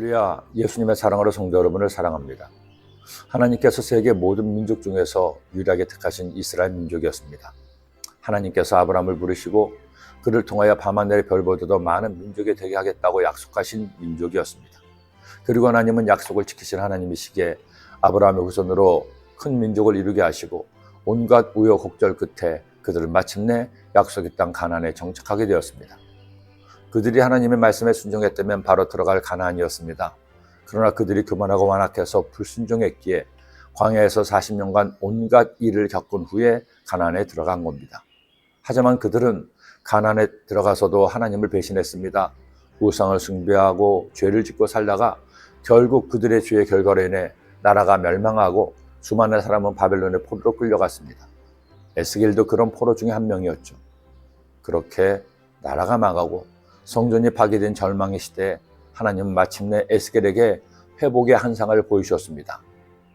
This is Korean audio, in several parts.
할렐루야, 예수님의 사랑으로 성도 여러분을 사랑합니다. 하나님께서 세계 모든 민족 중에서 유일하게 택하신 이스라엘 민족이었습니다. 하나님께서 아브라함을 부르시고 그를 통하여 밤하늘의 별보다도 많은 민족이 되게 하겠다고 약속하신 민족이었습니다. 그리고 하나님은 약속을 지키신 하나님이시기에 아브라함의 후손으로 큰 민족을 이루게 하시고 온갖 우여곡절 끝에 그들을 마침내 약속의 땅 가나안에 정착하게 되었습니다. 그들이 하나님의 말씀에 순종했다면 바로 들어갈 가나안이었습니다. 그러나 그들이 교만하고 완악해서 불순종했기에 광야에서 40년간 온갖 일을 겪은 후에 가나안에 들어간 겁니다. 하지만 그들은 가나안에 들어가서도 하나님을 배신했습니다. 우상을 숭배하고 죄를 짓고 살다가 결국 그들의 죄의 결과로 인해 나라가 멸망하고 수많은 사람은 바벨론의 포로로 끌려갔습니다. 에스겔도 그런 포로 중에 한 명이었죠. 그렇게 나라가 망하고 성전이 파괴된 절망의 시대에 하나님은 마침내 에스겔에게 회복의 환상을 보이셨습니다.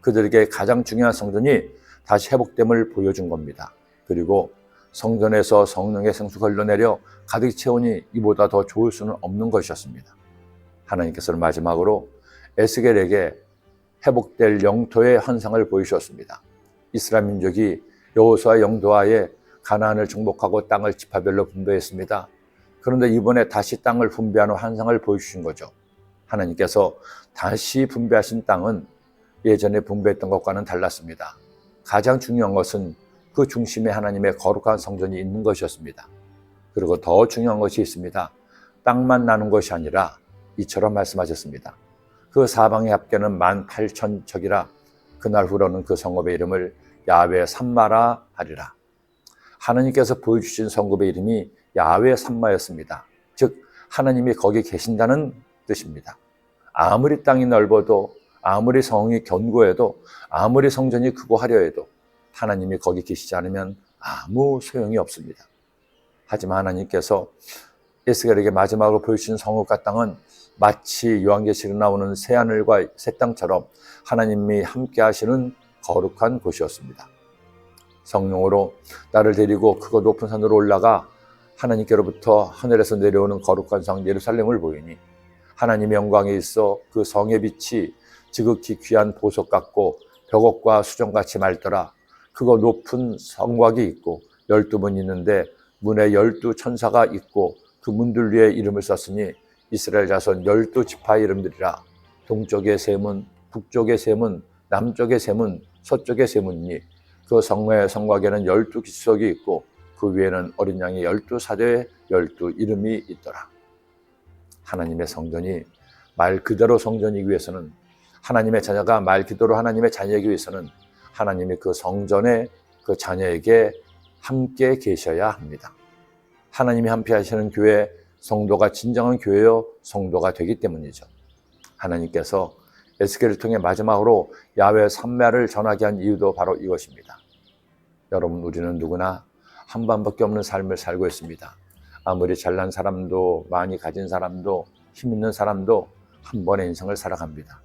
그들에게 가장 중요한 성전이 다시 회복됨을 보여준 겁니다. 그리고 성전에서 성령의 생수가 흘러내려 가득 채우니 이보다 더 좋을 수는 없는 것이었습니다. 하나님께서는 마지막으로 에스겔에게 회복될 영토의 환상을 보이셨습니다. 이스라엘 민족이 여호수아 영도하에 가나안을 정복하고 땅을 지파별로 분배했습니다. 그런데 이번에 다시 땅을 분배하는 환상을 보여주신 거죠. 하나님께서 다시 분배하신 땅은 예전에 분배했던 것과는 달랐습니다. 가장 중요한 것은 그 중심에 하나님의 거룩한 성전이 있는 것이었습니다. 그리고 더 중요한 것이 있습니다. 땅만 나눈 것이 아니라 이처럼 말씀하셨습니다. 그 사방의 합계는 18,000척이라 그날 후로는 그 성읍의 이름을 야훼 삼마라 하리라. 하나님께서 보여주신 성읍의 이름이 야훼 삼마였습니다. 즉 하나님이 거기 계신다는 뜻입니다. 아무리 땅이 넓어도 아무리 성이 견고해도 아무리 성전이 크고 화려해도 하나님이 거기 계시지 않으면 아무 소용이 없습니다. 하지만 하나님께서 에스겔에게 마지막으로 보여주신 성읍과 땅은 마치 요한계시록에 나오는 새하늘과 새 땅처럼 하나님이 함께 하시는 거룩한 곳이었습니다. 성령으로 나를 데리고 크고 높은 산으로 올라가 하나님께로부터 하늘에서 내려오는 거룩한 성 예루살렘을 보이니 하나님의 영광에 있어 그 성의 빛이 지극히 귀한 보석 같고 벽옥과 수정같이 맑더라. 크고 높은 성곽이 있고 12문 있는데 문에 12천사가 있고 그 문들 위에 이름을 썼으니 이스라엘 자손 12지파 이름들이라. 동쪽의 세 문, 북쪽의 세 문, 남쪽의 세 문, 서쪽의 세 문이니 그 성의 성곽에는 12기석이 있고 그 위에는 어린 양의 12사도의 12 이름이 있더라. 하나님의 성전이 말 그대로 성전이기 위해서는 하나님의 자녀가 말 그대로 하나님의 자녀이기 위해서는 하나님이 그 성전에 그 자녀에게 함께 계셔야 합니다. 하나님이 함께 하시는 교회, 성도가 진정한 교회요 성도가 되기 때문이죠. 하나님께서 에스겔을 통해 마지막으로 야훼 삼마를 전하게 한 이유도 바로 이것입니다. 여러분, 우리는 누구나 한 번밖에 없는 삶을 살고 있습니다. 아무리 잘난 사람도 많이 가진 사람도 힘 있는 사람도 한 번의 인생을 살아갑니다.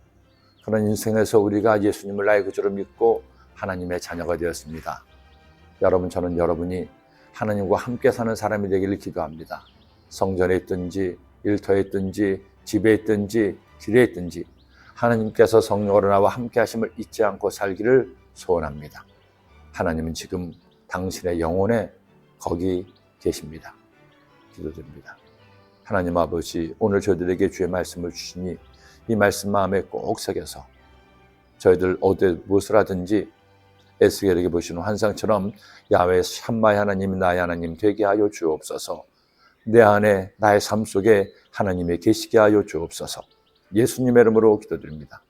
그런 인생에서 우리가 예수님을 나의 구주로 믿고 하나님의 자녀가 되었습니다. 여러분, 저는 여러분이 하나님과 함께 사는 사람이 되기를 기도합니다. 성전에 있든지 일터에 있든지 집에 있든지 길에 있든지 하나님께서 성령으로 나와 함께 하심을 잊지 않고 살기를 소원합니다. 하나님은 지금 당신의 영혼에 거기 계십니다. 기도드립니다. 하나님 아버지, 오늘 저희들에게 주의 말씀을 주시니 이 말씀 마음에 꼭 새겨서 저희들 어디 무엇을 하든지 에스겔에게 보시는 환상처럼 야훼 삼마의 하나님, 나의 하나님 되게 하여 주옵소서. 내 안에 나의 삶 속에 하나님의 계시게 하여 주옵소서. 예수님의 이름으로 기도드립니다.